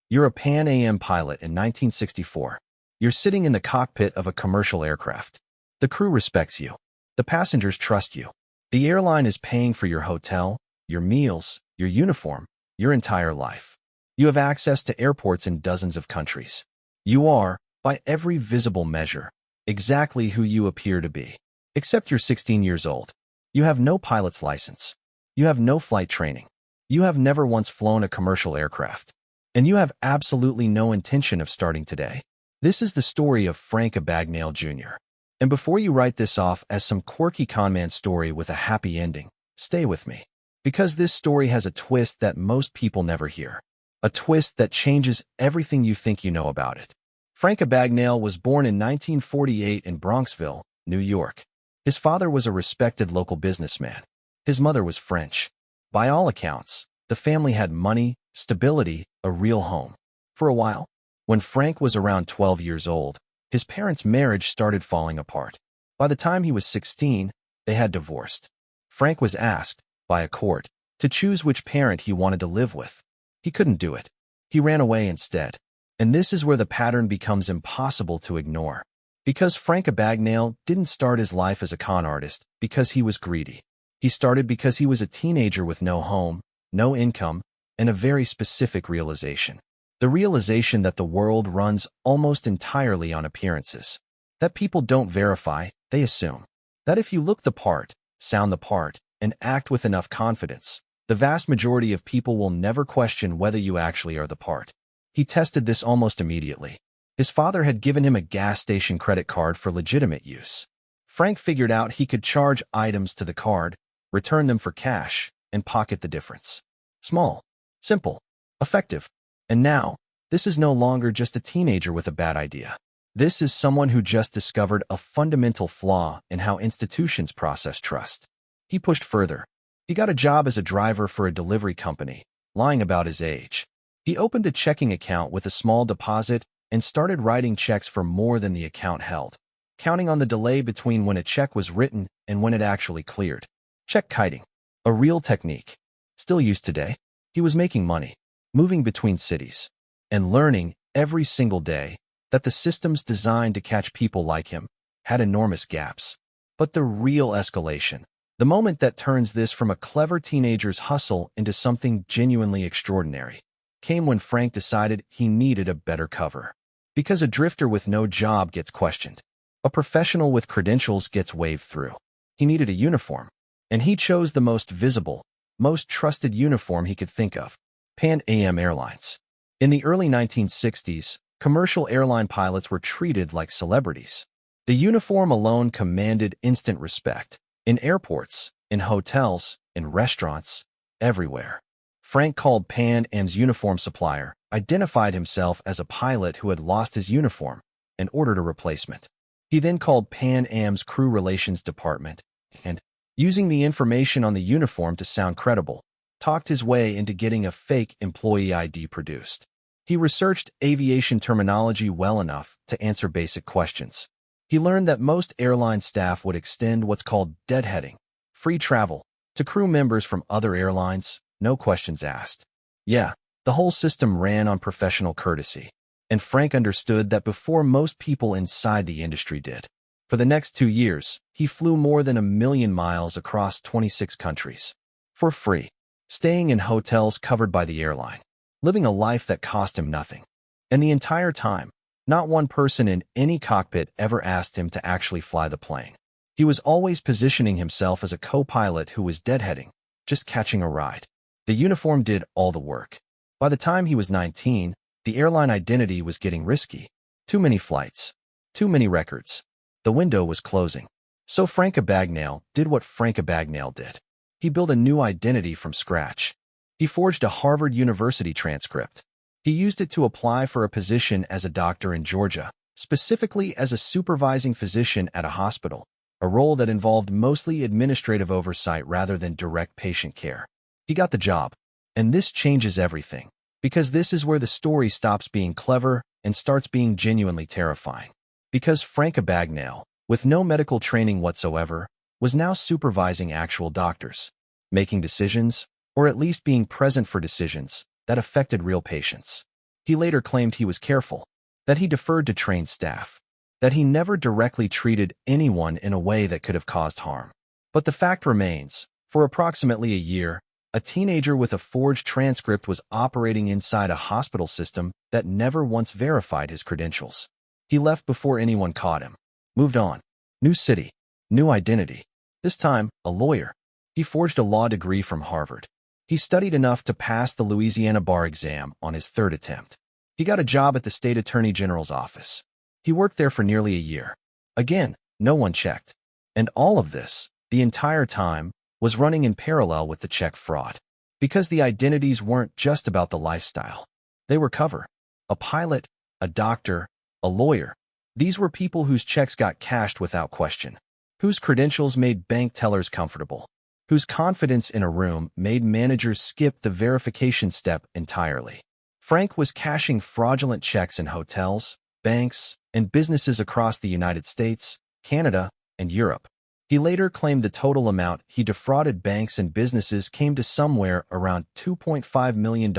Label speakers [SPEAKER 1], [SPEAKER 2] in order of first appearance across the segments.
[SPEAKER 1] You're a Pan Am pilot in 1964. You're sitting in the cockpit of a commercial aircraft. The crew respects you. The passengers trust you. The airline is paying for your hotel, your meals, your uniform, your entire life. You have access to airports in dozens of countries. You are, by every visible measure, exactly who you appear to be. Except you're 16 years old. You have no pilot's license. You have no flight training. You have never once flown a commercial aircraft. And you have absolutely no intention of starting today. This is the story of Frank Abagnale Jr. And before you write this off as some quirky conman story with a happy ending, stay with me. Because this story has a twist that most people never hear. A twist that changes everything you think you know about it. Frank Abagnale was born in 1948 in Bronxville, New York. His father was a respected local businessman. His mother was French. By all accounts, the family had money, stability, a real home. For a while, when Frank was around 12 years old, his parents' marriage started falling apart. By the time he was 16, they had divorced. Frank was asked, by a court, to choose which parent he wanted to live with. He couldn't do it. He ran away instead. And this is where the pattern becomes impossible to ignore. Because Frank Abagnale didn't start his life as a con artist because he was greedy. He started because he was a teenager with no home, no income, and a very specific realization. The realization that the world runs almost entirely on appearances. That people don't verify, they assume. That if you look the part, sound the part, and act with enough confidence, the vast majority of people will never question whether you actually are the part. He tested this almost immediately. His father had given him a gas station credit card for legitimate use. Frank figured out he could charge items to the card, return them for cash, and pocket the difference. Small, simple, effective. And now, this is no longer just a teenager with a bad idea. This is someone who just discovered a fundamental flaw in how institutions process trust. He pushed further. He got a job as a driver for a delivery company, lying about his age. He opened a checking account with a small deposit and started writing checks for more than the account held, counting on the delay between when a check was written and when it actually cleared. Check kiting, a real technique, still used today. He was making money, moving between cities, and learning every single day that the systems designed to catch people like him had enormous gaps. But the real escalation, the moment that turns this from a clever teenager's hustle into something genuinely extraordinary, came when Frank decided he needed a better cover. Because a drifter with no job gets questioned. A professional with credentials gets waved through. He needed a uniform. And he chose the most visible, most trusted uniform he could think of. Pan Am Airlines. In the early 1960s, commercial airline pilots were treated like celebrities. The uniform alone commanded instant respect. In airports, in hotels, in restaurants, everywhere. Frank called Pan Am's uniform supplier, identified himself as a pilot who had lost his uniform, and ordered a replacement. He then called Pan Am's crew relations department and, using the information on the uniform to sound credible, talked his way into getting a fake employee ID produced. He researched aviation terminology well enough to answer basic questions. He learned that most airline staff would extend what's called deadheading, free travel, to crew members from other airlines, no questions asked. Yeah, the whole system ran on professional courtesy, and Frank understood that before most people inside the industry did. For the next 2 years, he flew more than 1 million miles across 26 countries. For free, staying in hotels covered by the airline, living a life that cost him nothing. And the entire time, not one person in any cockpit ever asked him to actually fly the plane. He was always positioning himself as a co-pilot who was deadheading, just catching a ride. The uniform did all the work. By the time he was 19, the airline identity was getting risky. Too many flights. Too many records. The window was closing. So Frank Abagnale did what Frank Abagnale did. He built a new identity from scratch. He forged a Harvard University transcript. He used it to apply for a position as a doctor in Georgia, specifically as a supervising physician at a hospital, a role that involved mostly administrative oversight rather than direct patient care. He got the job. And this changes everything, because this is where the story stops being clever and starts being genuinely terrifying. Because Frank Abagnale, with no medical training whatsoever, was now supervising actual doctors, making decisions, or at least being present for decisions, that affected real patients. He later claimed he was careful, that he deferred to trained staff, that he never directly treated anyone in a way that could have caused harm. But the fact remains, for approximately a year, a teenager with a forged transcript was operating inside a hospital system that never once verified his credentials. He left before anyone caught him. Moved on. New city. New identity. This time, a lawyer. He forged a law degree from Harvard. He studied enough to pass the Louisiana bar exam on his third attempt. He got a job at the state attorney general's office. He worked there for nearly a year. Again, no one checked. And all of this, the entire time, was running in parallel with the check fraud. Because the identities weren't just about the lifestyle. They were cover. A pilot, a doctor, a lawyer. These were people whose checks got cashed without question, whose credentials made bank tellers comfortable, whose confidence in a room made managers skip the verification step entirely. Frank was cashing fraudulent checks in hotels, banks, and businesses across the United States, Canada, and Europe. He later claimed the total amount he defrauded banks and businesses came to somewhere around $2.5 million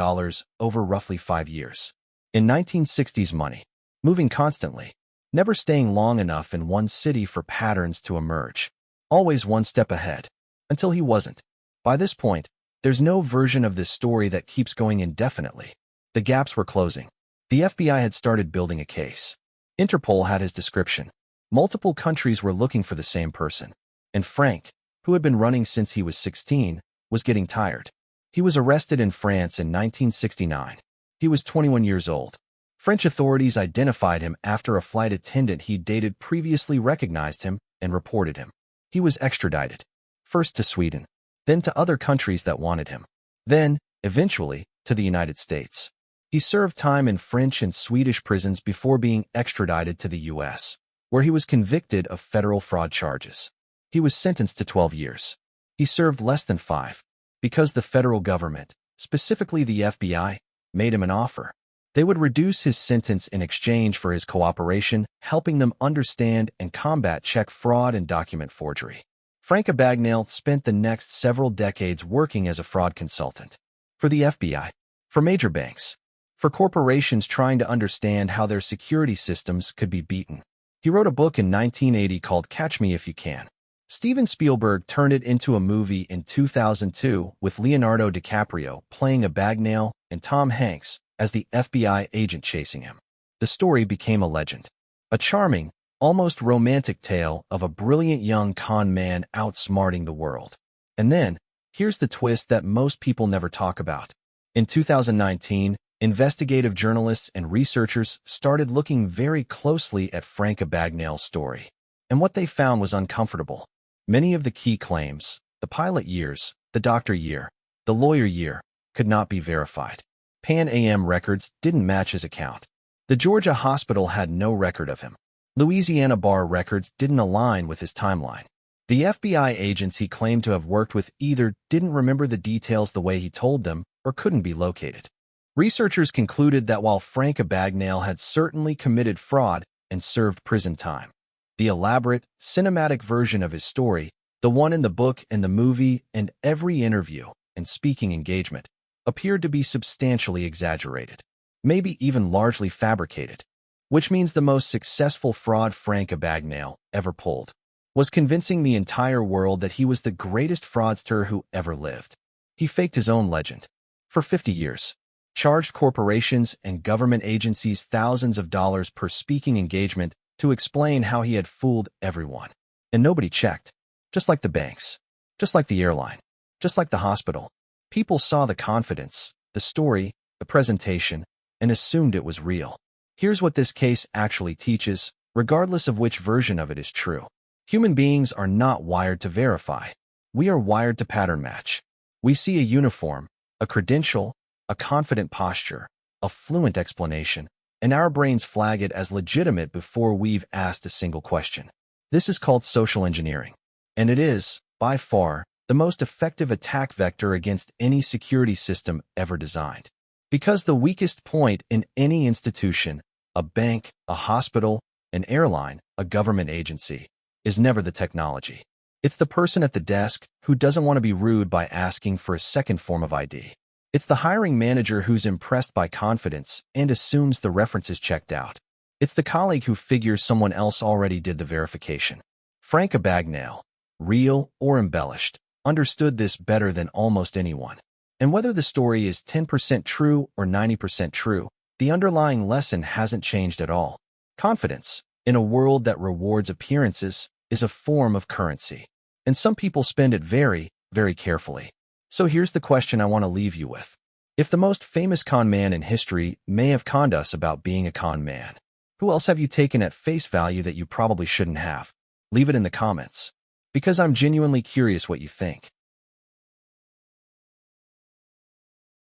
[SPEAKER 1] over roughly 5 years. In 1960s money, moving constantly, never staying long enough in one city for patterns to emerge, always one step ahead, until he wasn't. By this point, there's no version of this story that keeps going indefinitely. The gaps were closing. The FBI had started building a case. Interpol had his description. Multiple countries were looking for the same person. And Frank, who had been running since he was 16, was getting tired. He was arrested in France in 1969. He was 21 years old. French authorities identified him after a flight attendant he dated previously recognized him and reported him. He was extradited, first to Sweden, then to other countries that wanted him, then, eventually, to the United States. He served time in French and Swedish prisons before being extradited to the U.S., where he was convicted of federal fraud charges. He was sentenced to 12 years. He served less than 5, because the federal government, specifically the FBI, made him an offer. They would reduce his sentence in exchange for his cooperation, helping them understand and combat check fraud and document forgery. Frank Abagnale spent the next several decades working as a fraud consultant. For the FBI, for major banks, for corporations trying to understand how their security systems could be beaten. He wrote a book in 1980 called Catch Me If You Can. Steven Spielberg turned it into a movie in 2002 with Leonardo DiCaprio playing Abagnale and Tom Hanks as the FBI agent chasing him. The story became a legend. A charming, almost romantic tale of a brilliant young con man outsmarting the world. And then, here's the twist that most people never talk about. In 2019, investigative journalists and researchers started looking very closely at Frank Abagnale's story. And what they found was uncomfortable. Many of the key claims, the pilot years, the doctor year, the lawyer year, could not be verified. Pan Am records didn't match his account. The Georgia hospital had no record of him. Louisiana bar records didn't align with his timeline. The FBI agents he claimed to have worked with either didn't remember the details the way he told them or couldn't be located. Researchers concluded that while Frank Abagnale had certainly committed fraud and served prison time, the elaborate, cinematic version of his story, the one in the book and the movie and every interview and speaking engagement, appeared to be substantially exaggerated, maybe even largely fabricated, which means the most successful fraud Frank Abagnale ever pulled was convincing the entire world that he was the greatest fraudster who ever lived. He faked his own legend. For 50 years, charged corporations and government agencies thousands of dollars per speaking engagement to explain how he had fooled everyone. And nobody checked. Just like the banks, just like the airline, just like the hospital. People saw the confidence, the story, the presentation, and assumed it was real. Here's what this case actually teaches, regardless of which version of it is true. Human beings are not wired to verify. We are wired to pattern match. We see a uniform, a credential, a confident posture, a fluent explanation, and our brains flag it as legitimate before we've asked a single question. This is called social engineering, and it is, by far, the most effective attack vector against any security system ever designed. Because the weakest point in any institution, a bank, a hospital, an airline, a government agency, is never the technology. It's the person at the desk who doesn't want to be rude by asking for a second form of ID. It's the hiring manager who's impressed by confidence and assumes the reference is checked out. It's the colleague who figures someone else already did the verification. Frank Abagnale, real or embellished, understood this better than almost anyone. And whether the story is 10% true or 90% true, the underlying lesson hasn't changed at all. Confidence, in a world that rewards appearances, is a form of currency. And some people spend it very, very carefully. So here's the question I want to leave you with. If the most famous con man in history may have conned us about being a con man, who else have you taken at face value that you probably shouldn't have? Leave it in the comments, because I'm genuinely curious what you think.